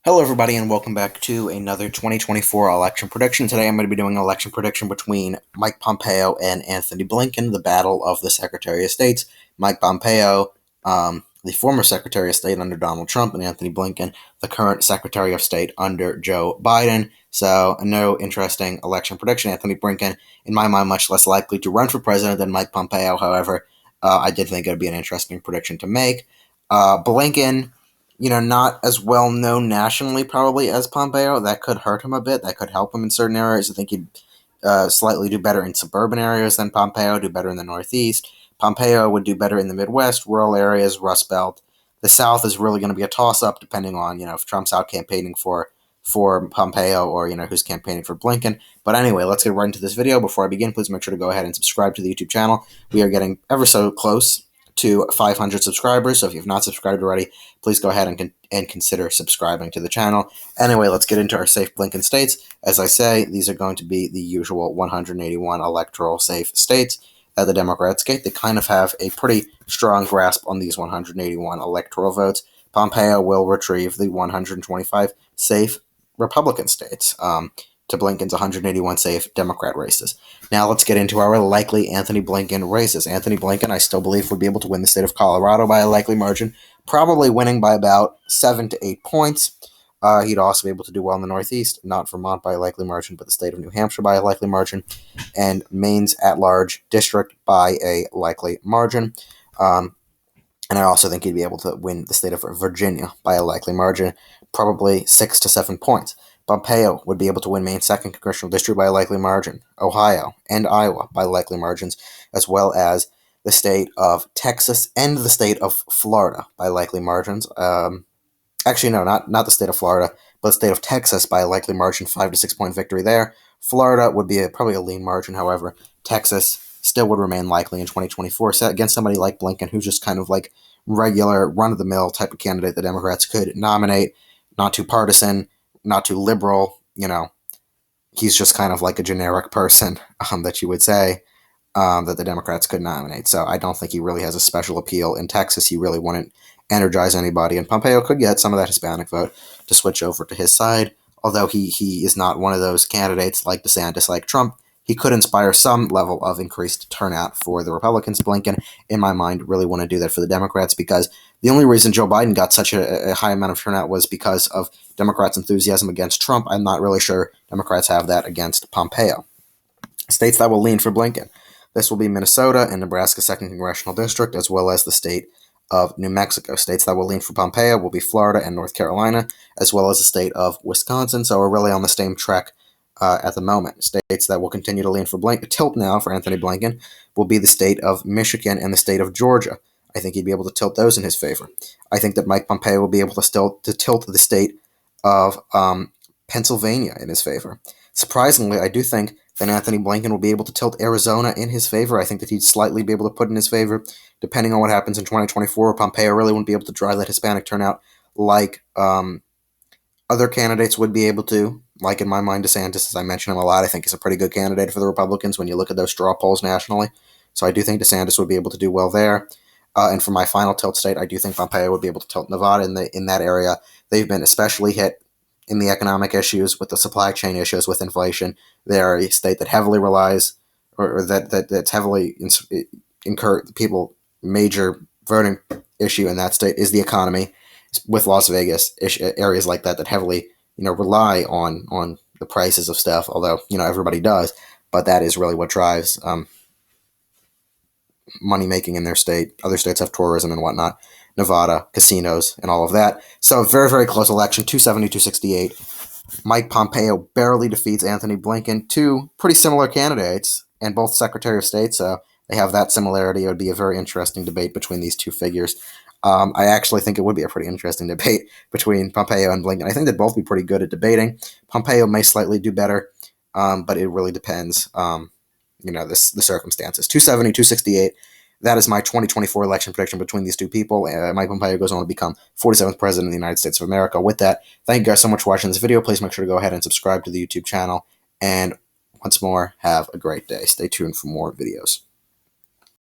Hello, everybody, and welcome back to another 2024 election prediction. Today, I'm going to be doing an election prediction between Mike Pompeo and Antony Blinken, the battle of the Secretary of States. Mike Pompeo, the former Secretary of State under Donald Trump, and Antony Blinken, the current Secretary of State under Joe Biden. So, no interesting election prediction. Antony Blinken, in my mind, much less likely to run for president than Mike Pompeo. However, I did think it would be an interesting prediction to make. Blinken, not as well known nationally probably as Pompeo. That could hurt him a bit. That could help him in certain areas. I think he'd slightly do better in suburban areas than Pompeo, do better in the Northeast. Pompeo would do better in the Midwest, rural areas, Rust Belt. The South is really going to be a toss-up depending on, if Trump's out campaigning for Pompeo or, who's campaigning for Blinken. But anyway, let's get right into this video. Before I begin, please make sure to go ahead and subscribe to the YouTube channel. We are getting ever so close to 500 subscribers, so if you've not subscribed already, please go ahead and consider subscribing to the channel. Anyway, let's get into our safe Blinken states. As I say, these are going to be the usual 181 electoral safe states that the Democrats get. They kind of have a pretty strong grasp on these 181 electoral votes. Pompeo will retrieve the 125 safe Republican states to Blinken's 181 safe Democrat races. Now let's get into our likely Antony Blinken races. Antony Blinken, I still believe, would be able to win the state of Colorado by a likely margin, probably winning by about 7 to 8 points. He'd also be able to do well in the Northeast, not Vermont by a likely margin, but the state of New Hampshire by a likely margin, and Maine's at-large district by a likely margin. And I also think he'd be able to win the state of Virginia by a likely margin, probably 6 to 7 points. Pompeo would be able to win Maine's 2nd congressional district by a likely margin, Ohio and Iowa by likely margins, as well as the state of Texas and the state of Florida by likely margins. Actually, no, not the state of Florida, but the state of Texas by a likely margin, 5 to 6 point victory there. Florida would be probably a lean margin, however. Texas still would remain likely in 2024 against somebody like Blinken, who's just kind of like regular, run-of-the-mill type of candidate the Democrats could nominate, not too partisan, not too liberal. He's just kind of like a generic person that you would say that the Democrats could nominate. So I don't think he really has a special appeal in Texas. He really wouldn't energize anybody, and Pompeo could get some of that Hispanic vote to switch over to his side. Although he is not one of those candidates like DeSantis, like Trump, he could inspire some level of increased turnout for the Republicans. Blinken, in my mind, really want to do that for the Democrats, because the only reason Joe Biden got such a high amount of turnout was because of Democrats' enthusiasm against Trump. I'm not really sure Democrats have that against Pompeo. States that will lean for Blinken. This will be Minnesota and Nebraska's 2nd congressional district, as well as the state of New Mexico. States that will lean for Pompeo will be Florida and North Carolina, as well as the state of Wisconsin. So we're really on the same track at the moment. States that will continue to lean for tilt now for Antony Blinken will be the state of Michigan and the state of Georgia. I think he'd be able to tilt those in his favor. I think that Mike Pompeo will be able to tilt the state of Pennsylvania in his favor. Surprisingly, I do think that Antony Blinken will be able to tilt Arizona in his favor. I think that he'd slightly be able to put in his favor, depending on what happens in 2024. Pompeo really wouldn't be able to drive that Hispanic turnout like other candidates would be able to. Like, in my mind, DeSantis, as I mention him a lot, I think he's a pretty good candidate for the Republicans when you look at those straw polls nationally. So I do think DeSantis would be able to do well there. And for my final tilt state, I do think Pompeo would be able to tilt Nevada in that area. They've been especially hit in the economic issues with the supply chain issues with inflation. They're a state that heavily relies, or that's heavily incur people. Major voting issue in that state is the economy, with Las Vegas areas like that heavily rely on the prices of stuff. Although everybody does, but that is really what drives money making in their state. Other states have tourism and whatnot. Nevada, casinos, and all of that. So very, very close election, 270, 268. Mike Pompeo barely defeats Antony Blinken, two pretty similar candidates, and both Secretary of State, so they have that similarity. It would be a very interesting debate between these two figures. I actually think it would be a pretty interesting debate between Pompeo and Blinken. I think they'd both be pretty good at debating. Pompeo may slightly do better, but it really depends, the circumstances. 270, 268. That is my 2024 election prediction between these two people. Mike Pompeo goes on to become 47th president of the United States of America. With that, thank you guys so much for watching this video. Please make sure to go ahead and subscribe to the YouTube channel. And once more, have a great day. Stay tuned for more videos.